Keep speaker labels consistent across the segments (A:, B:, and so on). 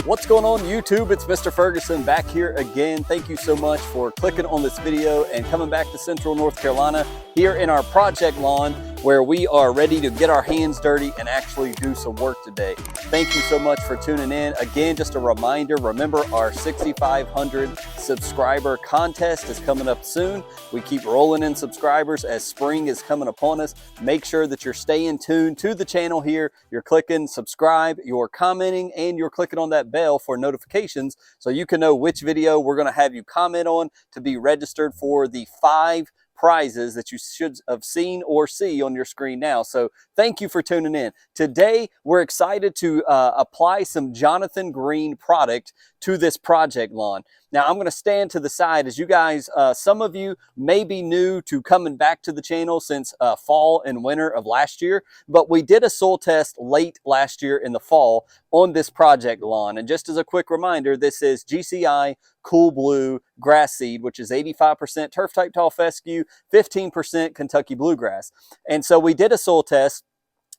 A: What's going on YouTube? It's Mr. Ferguson back here again. Thank you so much for clicking on this video and coming back to Central North Carolina here in our project lawn where we are ready to get our hands dirty and actually do some work today. Thank you so much for tuning in. Again, just a reminder, remember our 6,500 subscriber contest is coming up soon. We keep rolling in subscribers as spring is coming upon us. Make sure that you're staying tuned to the channel here. You're clicking subscribe, you're commenting, and you're clicking on that bell for notifications so you can know which video we're going to have you comment on to be registered for the 5 prizes that you should have seen or see on your screen now. So thank you for tuning in. Today we're excited to apply some Jonathan Green product to this project lawn. Now I'm going to stand to the side as you guys, some of you may be new to coming back to the channel since fall and winter of last year, but we did a soil test late last year in the fall on this project lawn. And just as a quick reminder, this is GCI Cool Blue grass seed, which is 85% turf type tall fescue, 15% Kentucky bluegrass. And so we did a soil test.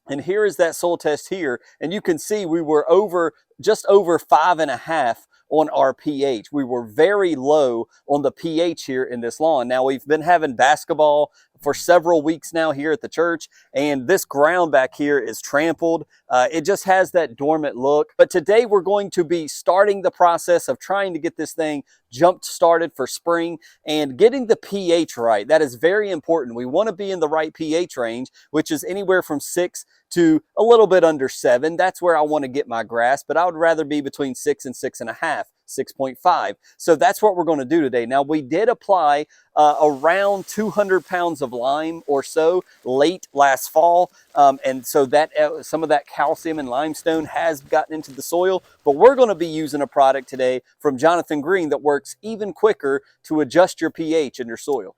A: And here is that soil test here. And you can see we were just over 5.5 on our pH. We were very low on the pH here in this lawn. Now we've been having basketball for several weeks now here at the church, and this ground back here is trampled. It just has that dormant look. But today we're going to be starting the process of trying to get this thing jump started for spring and getting the pH right. That is very important. We want to be in the right pH range, which is anywhere from 6 to a little bit under 7. That's where I want to get my grass, but I would rather be between 6 and 6.5. 6.5. So that's what we're going to do today. Now we did apply around 200 pounds of lime or so late last fall. And so that some of that calcium and limestone has gotten into the soil, but we're going to be using a product today from Jonathan Green that works even quicker to adjust your pH in your soil.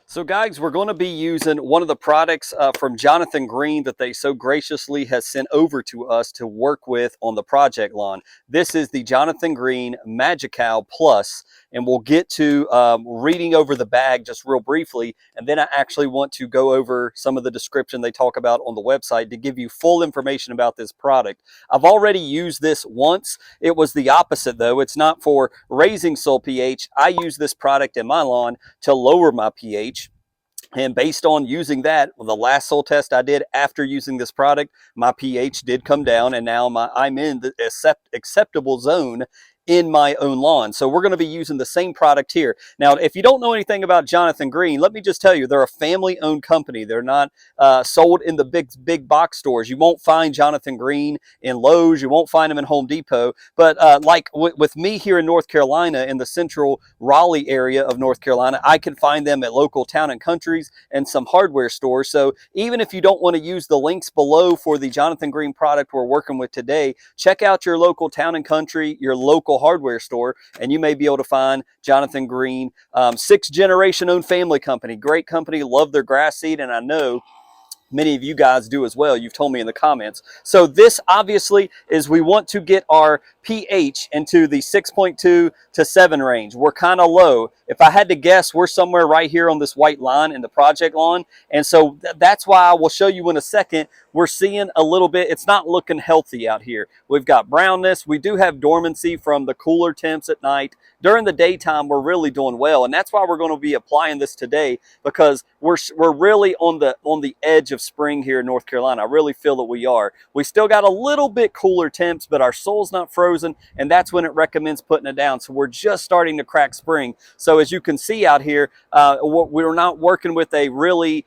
A: So guys, we're going to be using one of the products from Jonathan Green that they so graciously has sent over to us to work with on the project lawn. This is the Jonathan Green Magical Plus, and we'll get to reading over the bag just real briefly, and then I actually want to go over some of the description they talk about on the website to give you full information about this product. I've already used this once. It was the opposite though. It's not for raising soil pH. I use this product in my lawn to lower my pH. And based on using that, the last soil test I did after using this product, my pH did come down, and now I'm in the acceptable zone in my own lawn. So we're going to be using the same product here. Now, if you don't know anything about Jonathan Green, let me just tell you, they're a family-owned company. They're not sold in the big box stores. You won't find Jonathan Green in Lowe's. You won't find them in Home Depot. But like with me here in North Carolina, in the central Raleigh area of North Carolina, I can find them at local town and countries and some hardware stores. So even if you don't want to use the links below for the Jonathan Green product we're working with today, check out your local town and country, your local hardware store, and you may be able to find Jonathan Green. 6th generation owned family company, great company, love their grass seed, and I know many of you guys do as well. You've told me in the comments. So this obviously is, we want to get our pH into the 6.2 to 7 range. We're kind of low. If I had to guess, we're somewhere right here on this white line in the project lawn. And so that's why I will show you in a second. We're seeing a little bit, it's not looking healthy out here. We've got brownness. We do have dormancy from the cooler temps at night. During the daytime, we're really doing well. And that's why we're going to be applying this today, because we're really on the edge of spring here in North Carolina. I really feel that we are. We still got a little bit cooler temps, but our soil's not frozen, and that's when it recommends putting it down. So we're just starting to crack spring. So as you can see out here, we're not working with a really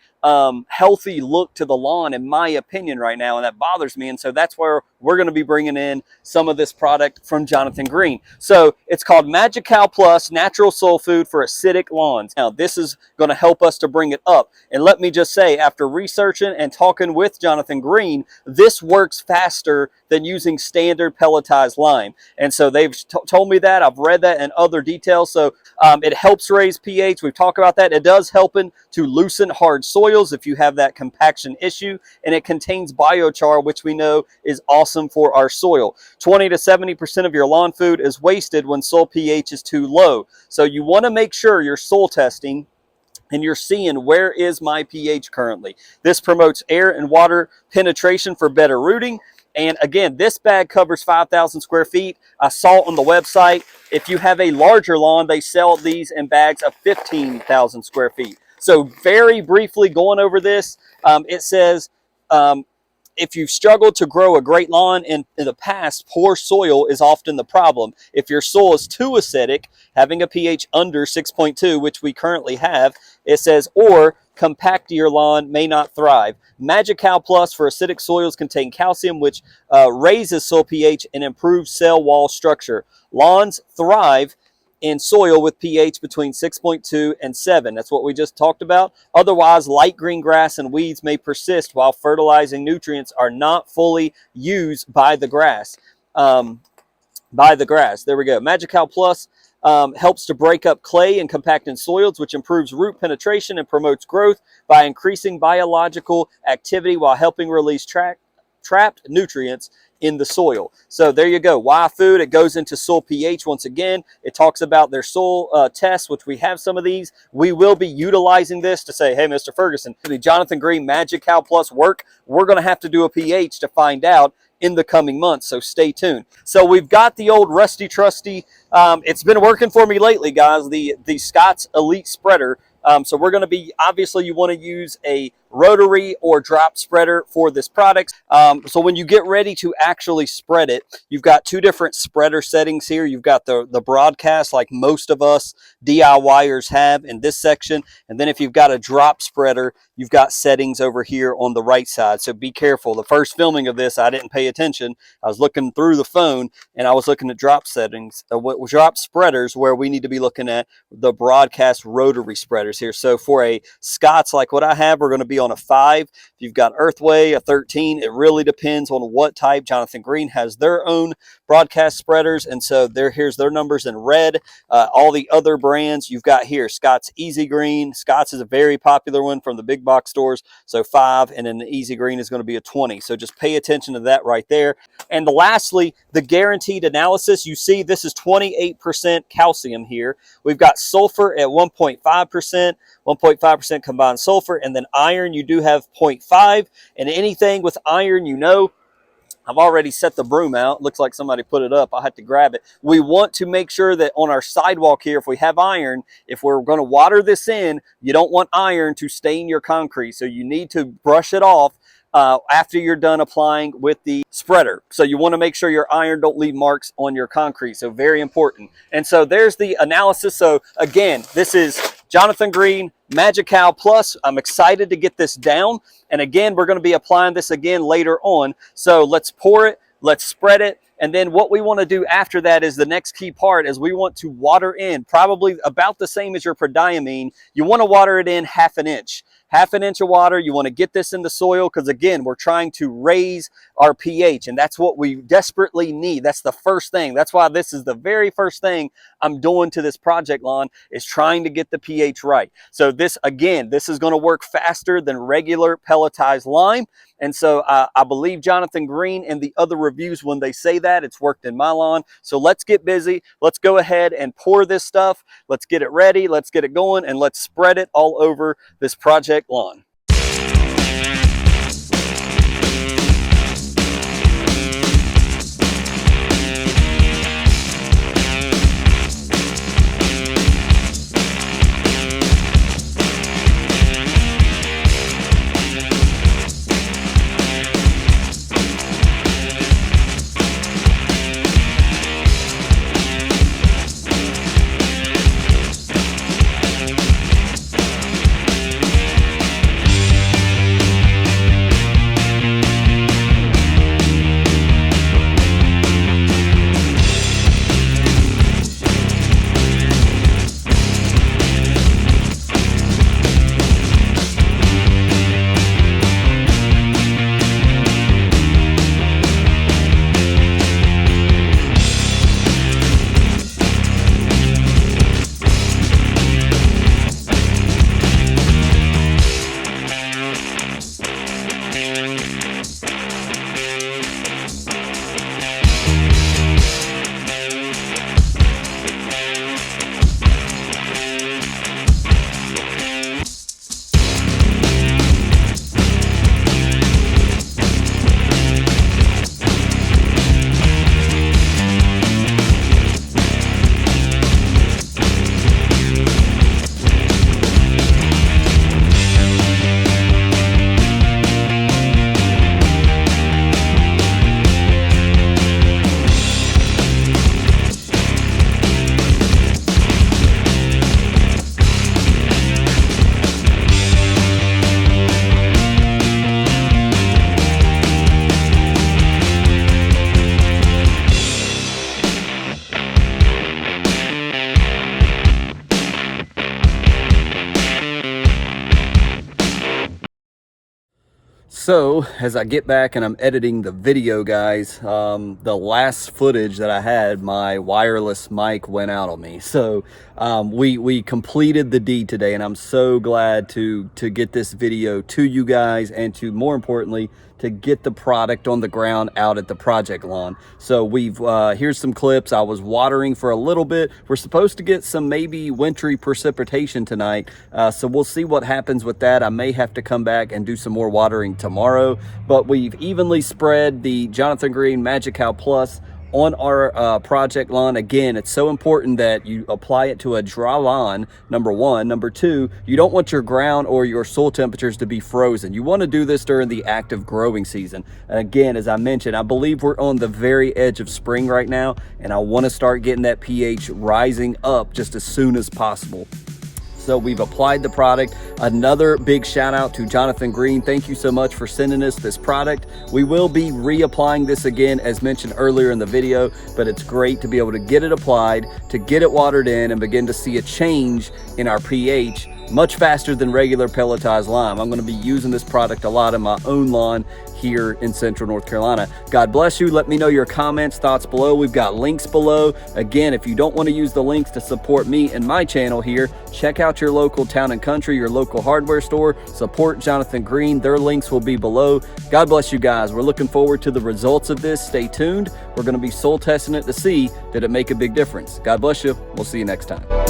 A: healthy look to the lawn, in my opinion, right now, and that bothers me. And so that's where we're going to be bringing in some of this product from Jonathan Green. So it's called Magical Plus Natural Soil Food for Acidic Lawns. Now this is going to help us to bring it up. And let me just say, after researching and talking with Jonathan Green, this works faster than using standard pelletized lime. And so they've told me that. I've read that and other details. So it helps raise pH. We've talked about that. It does helping to loosen hard soils if you have that compaction issue. And it contains biochar, which we know is awesome for our soil. 20 to 70% of your lawn food is wasted when soil pH is too low. So you want to make sure you're soil testing and you're seeing where is my pH currently. This promotes air and water penetration for better rooting. And again, this bag covers 5,000 square feet. I saw on the website, if you have a larger lawn, they sell these in bags of 15,000 square feet. So very briefly going over this, it says, if you've struggled to grow a great lawn in the past, poor soil is often the problem. If your soil is too acidic, having a pH under 6.2, which we currently have, it says, or compact your lawn may not thrive. Magical Plus for acidic soils contain calcium, which raises soil pH and improves cell wall structure. Lawns thrive in soil with pH between 6.2 and 7. That's what we just talked about. Otherwise, light green grass and weeds may persist while fertilizing nutrients are not fully used by the grass. There we go. Magical Plus helps to break up clay and compacting soils, which improves root penetration and promotes growth by increasing biological activity while helping release trapped nutrients in the soil. So there you go. Why food? It goes into soil pH once again. It talks about their soil tests, which we have some of these. We will be utilizing this to say, hey, Mr. Ferguson, the Jonathan Green Magical Plus work? We're going to have to do a pH to find out in the coming months, so stay tuned. So we've got the old rusty trusty. It's been working for me lately, guys, the Scotts Elite Spreader. So we're going to be, obviously you want to use a rotary or drop spreader for this product. So when you get ready to actually spread it, you've got two different spreader settings here. You've got the broadcast, like most of us DIYers have in this section. And then if you've got a drop spreader, you've got settings over here on the right side. So be careful. The first filming of this, I didn't pay attention. I was looking through the phone and I was looking at drop settings, drop spreaders, where we need to be looking at the broadcast rotary spreaders here. So for a Scotts like what I have, we're going to be on a 5. If you've got Earthway, a 13. It really depends on what type. Jonathan Green has their own broadcast spreaders, and so here's their numbers in red. All the other brands you've got here, Scotts Easy Green. Scotts is a very popular one from the big box stores, so 5, and then the Easy Green is going to be a 20. So just pay attention to that right there. And lastly, the guaranteed analysis. You see this is 28% calcium here. We've got sulfur at 1.5%, 1.5% combined sulfur, and then iron you do have 0.5. And anything with iron, you know, I've already set the broom out. Looks like somebody put it up. I had to grab it. We want to make sure that on our sidewalk here, if we have iron, if we're going to water this in, you don't want iron to stain your concrete. So you need to brush it off after you're done applying with the spreader. So you want to make sure your iron don't leave marks on your concrete. So very important. And so there's the analysis. So again, this is Jonathan Green Magical Plus. I'm excited to get this down. And again, we're going to be applying this again later on. So let's pour it, let's spread it. And then what we want to do after that is the next key part is we want to water in, probably about the same as your prodiamine. You want to water it in half an inch. Half an inch of water. You want to get this in the soil because, again, we're trying to raise our pH, and that's what we desperately need. That's the first thing. That's why this is the very first thing I'm doing to this project lawn, is trying to get the pH right. So this, again, this is going to work faster than regular pelletized lime. And so I believe Jonathan Green and the other reviews when they say that. It's worked in my lawn. So let's get busy. Let's go ahead and pour this stuff. Let's get it ready. Let's get it going, and let's spread it all over this project lawn. So as I get back and I'm editing the video, guys, the last footage that I had, my wireless mic went out on me. So we completed the deed today, and I'm so glad to get this video to you guys, and to, more importantly, to get the product on the ground out at the project lawn. So we've here's some clips. I was watering for a little bit. We're supposed to get some maybe wintry precipitation tonight, so we'll see what happens with that. I may have to come back and do some more watering tomorrow, but we've evenly spread the Jonathan Green Magical Plus on our project lawn. Again, it's so important that you apply it to a dry lawn, number one. Number two, you don't want your ground or your soil temperatures to be frozen. You want to do this during the active growing season. And again, as I mentioned, I believe we're on the very edge of spring right now, and I want to start getting that pH rising up just as soon as possible. So we've applied the product. Another big shout out to Jonathan Green. Thank you so much for sending us this product. We will be reapplying this again, as mentioned earlier in the video, but it's great to be able to get it applied, to get it watered in, and begin to see a change in our pH much faster than regular pelletized lime. I'm going to be using this product a lot in my own lawn here in Central North Carolina. God bless you. Let me know your comments, thoughts below. We've got links below. Again, if you don't want to use the links to support me and my channel here, check out your local Town and Country, your local hardware store. Support Jonathan Green. Their links will be below. God bless you guys. We're looking forward to the results of this. Stay tuned. We're going to be soil testing it to see, did it make a big difference? God bless you. We'll see you next time.